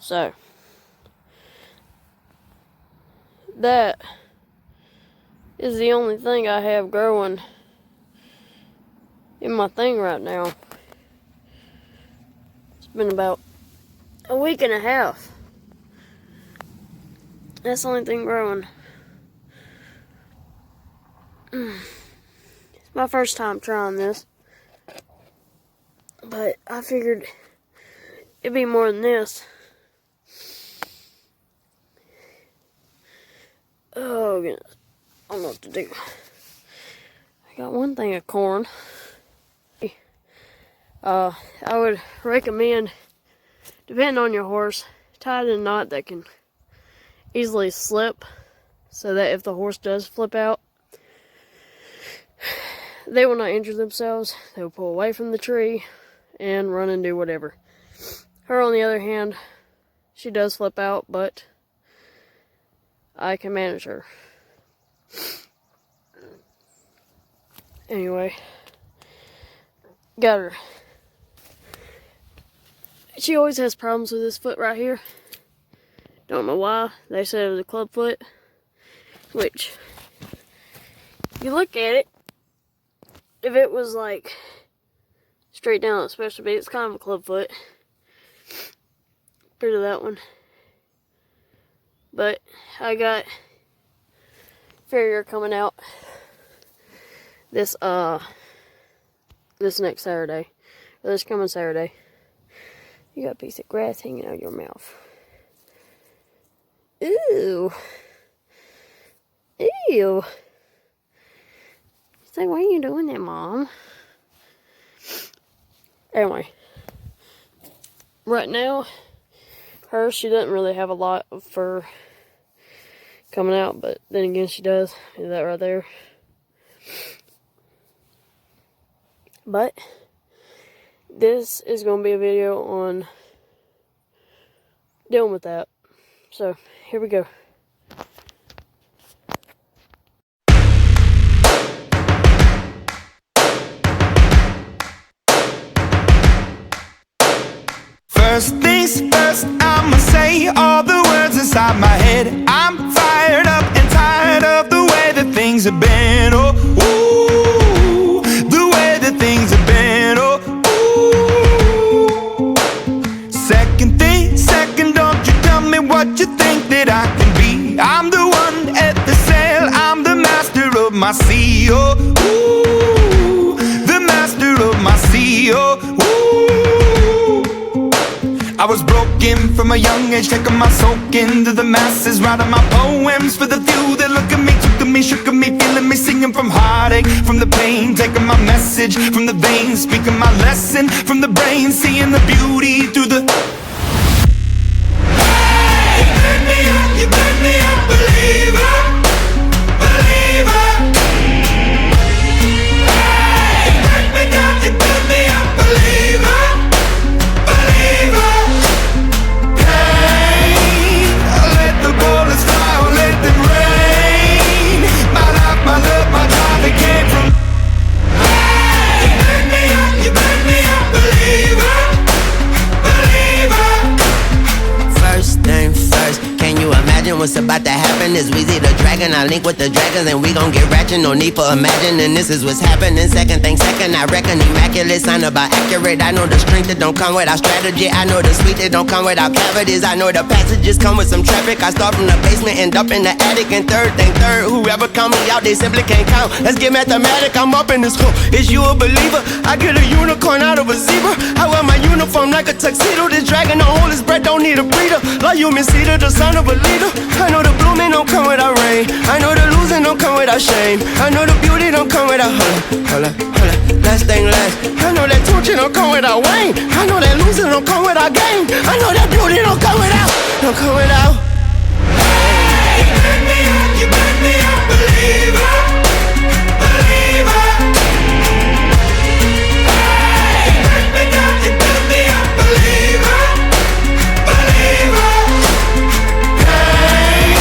So, that is the only thing I have growing in my thing right now. It's been about a week and a half. That's the only thing growing. It's my first time trying this, but I figured it'd be more than this. Oh goodness, I don't know what to do. I got one thing of corn. I would recommend, depending on your horse, tie it in a knot that can easily slip, so that if the horse does flip out, they will not injure themselves. They will pull away from the tree and run and do whatever. Her, on the other hand, she does flip out, but I can manage her. Anyway, got her. She always has problems with this foot right here. Don't know why. They said it was a club foot, which, if you look at it, if it was like straight down, especially, it's kind of a club foot. Rid of that one. But I got farrier coming out this next Saturday, or this coming Saturday. You got a piece of grass hanging out of your mouth. Ew. Ew. It's like, why are you doing that, Mom? Anyway. Right now, she doesn't really have a lot of fur coming out, but then again, she does. See that right there? But this is going to be a video on dealing with that. So, here we go. First things first, I'ma say all the words inside my head. I'm fired up and tired of the way that things have been. Oh, ooh, the way that things have been. Oh, ooh. Second thing, second, don't you tell me what you think that I can be. I'm the one at the sail, I'm the master of my sea. Oh, ooh, the master of my sea. Oh, ooh. I was broken from a young age, taking my soak into the masses, writing my poems for the few that look at me, took to me, shook at me, feeling me, singing from heartache, from the pain, taking my message from the veins, speaking my lesson from the brain, seeing the beauty through the... Hey, you made me a believer, believer. Hey, you made me a believer, believer. Bullets fly or let them rain. My life, my love, my drive, it came from. Hey, you made me a believer, believer. First thing first, can you imagine what's about to happen? Is Weezy the dragon? I link with the dragons and we gon' get ratchet. No need for imagining, this is what's happening. Second thing second, I reckon immaculate, sign about accurate. I know the strength that don't come without strategy. I know the sweet that don't come without cavities. I know the passages come with some traffic. I start from the basement, end up in the attic. And third thing third, whoever count me out, they simply can't count. Let's get mathematic, I'm up in this hook. Is you a believer? I get a unicorn out of a zebra. I wear my uniform like a tuxedo. This dragon don't hold his breath, don't need a breather. Like you, Miss Cedar, the son of a leader. I know the blooming don't come without rain. I know the losing don't come without shame. I know the beauty don't come without holla. Last thing last. I know that torture don't come without Wayne. I know that losing don't come without gain. I know that beauty don't come without. Hey, you made me a believer, believer. Hey, you made me a believer, believer. Hey,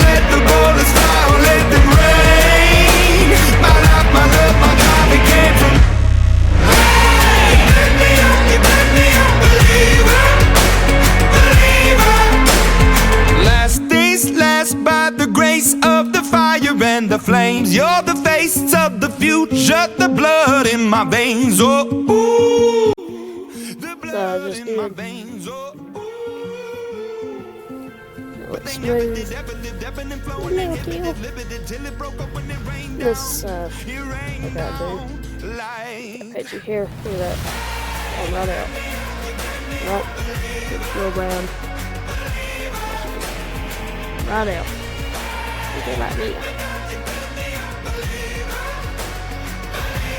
let the bullets fly or let them rain. My life, my love, my drive, it came from. Hey, you made me a believer, believer. names. You're the face of the future, the blood in my veins. Oh, ooh, the blood just in my did. veins. Oh, ooh. Looks smooth. This, I gotta do. Pet your hair. Look at that. Oh, right out. Nope. It's real brown. Right out. Look at that neat.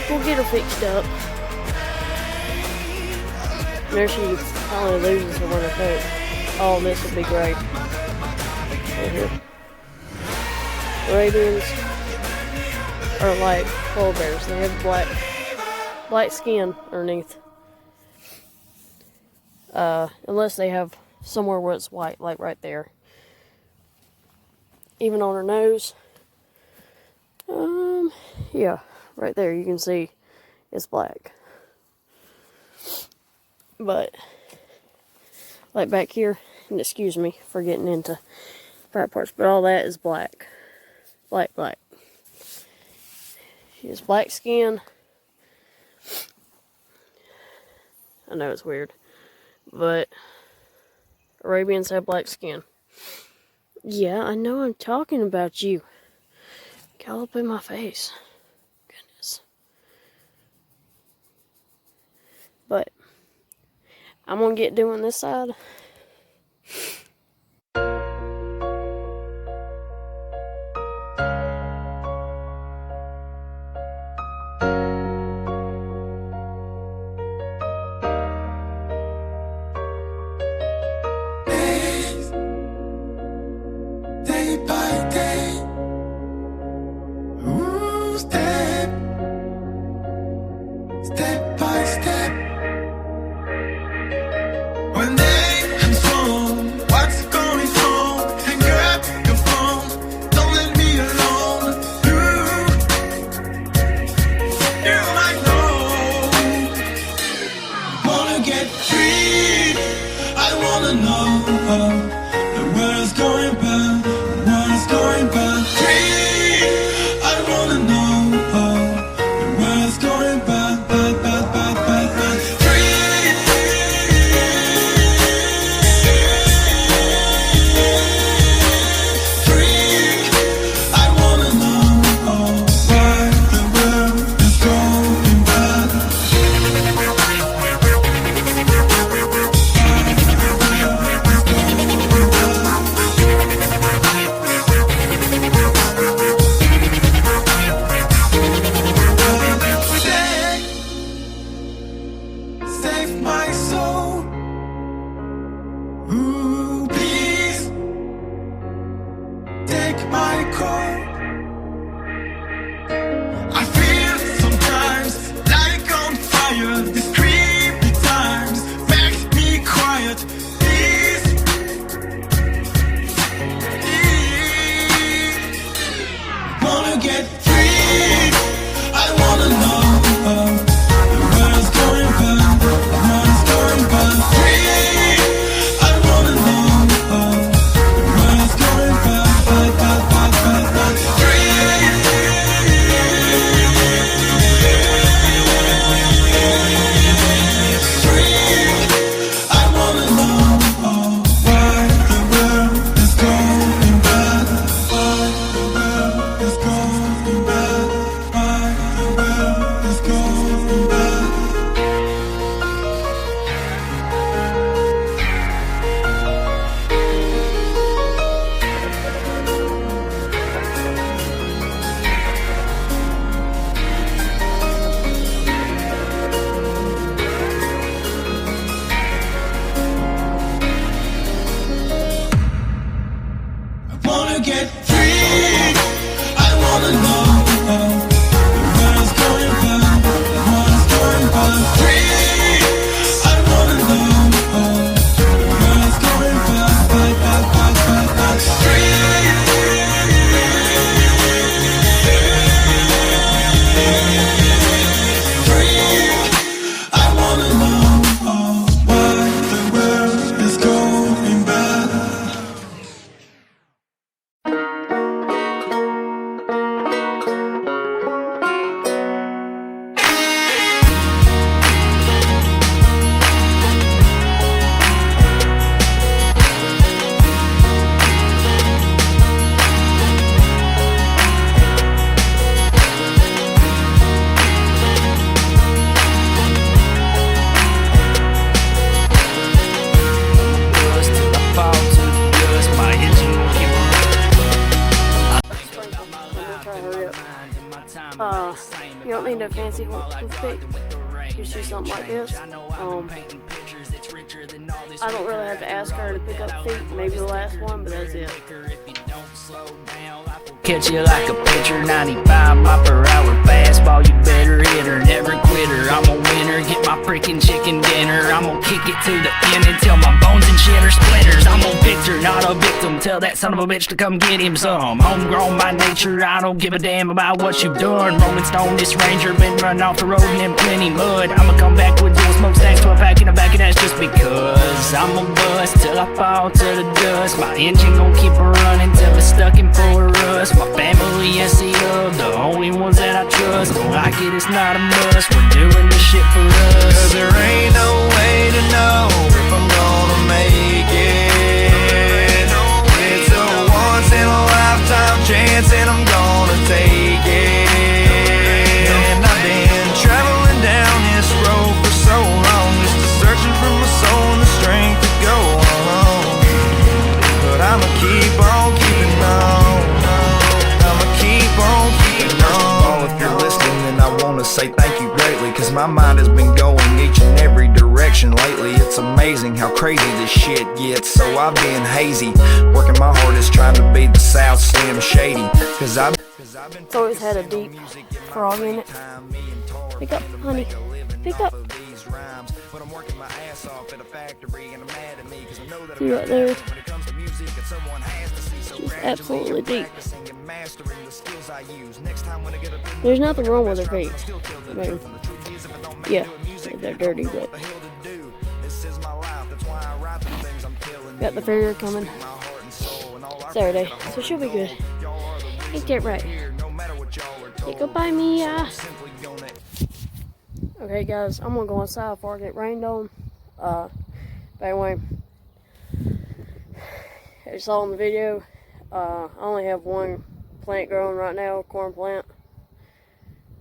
We'll get her fixed up. There she finally loses her winter coat. Oh, this would be great. Right here. Arabians are like polar bears. They have black skin underneath. Unless they have somewhere where it's white, like right there. Even on her nose. Yeah, right there you can see it's black. But like back here, and excuse me for getting into fat parts, but all that is black. Black. She has black skin. I know it's weird, but Arabians have black skin. Yeah, I know I'm talking about you. Get all up in my face. Goodness. But I'm gonna get doing this side. Day by day, ooh, step by step. When day comes home, what's going on? And grab your phone, don't let me alone. You might know, wanna get free. I wanna know the world's going bad. Going bad, free. I wanna know the world's going bad, bad, bad, bad, bad, bad. Free. Free. I wanna know why the world is going bad. Why the world is going bad. don't need a fancy toothpick. It's just something like this. I don't really have to ask her to pick up feet. Maybe the last one, but that's it. Catch you like a pitcher, 95 mile per hour fastball. You better hit her, never quit her. I'm a winner, get my freaking chicken dinner. I'm gonna kick it to the end until my bones and shit are splinters. I'm a victor, not a victim. Tell that son of a bitch to come get him some. Homegrown by nature, I don't give a damn about what you've done. Rolling Stone, this Ranger, been running off the road in plenty mud. I'ma come back with dual smokestacks, 12 pack in the back, and that's just because I'm a bust till I fall to the dust. My engine gon' keep running till it's stuck in full rust. My family I see of, the only ones that I trust. Don't like it, it's not a must. We're doing this shit for us. 'Cause there ain't no way to know if I'm gonna make it. It's a once in a lifetime chance and I'm gonna take it. And I've been traveling down this road for so long, just searching for my soul and the strength to go on. But I'ma keep on keeping on. I'ma keep on keeping on. If you're listening, then I wanna say thank you greatly, 'cause my mind has been going each and every direction lately. It's amazing how crazy this shit gets, so I've been hazy, working my hardest trying to be the South Slim Shady. 'Cause I've been It's always had a deep frog in it. Pick up, honey. Pick up. See right there. Just absolutely deep. There's nothing wrong with her feet. I mean, yeah, they're dirty, but got the farrier coming Saturday, so she'll be good. Ain't that right? Hey, go by me, Okay, guys, I'm gonna go inside before I get rained on. But anyway, as you saw in the video, I only have one plant growing right now, a corn plant.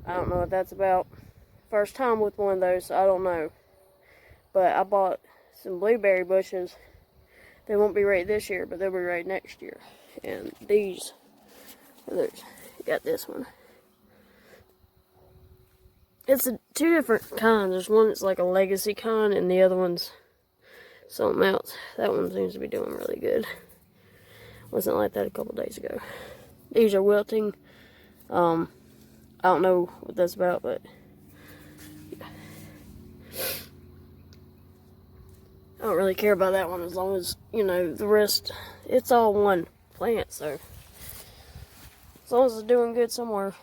I don't know what that's about. First time with one of those, so I don't know. But I bought some blueberry bushes. They won't be ready this year, but they'll be ready next year. And these, got this one. It's two different kinds. There's one that's like a legacy kind, and the other one's something else. That one seems to be doing really good. Wasn't like that a couple days ago. These are wilting. I don't know what that's about, but yeah. I don't really care about that one as long as, you know, the rest, it's all one plant, so as long as it's doing good somewhere.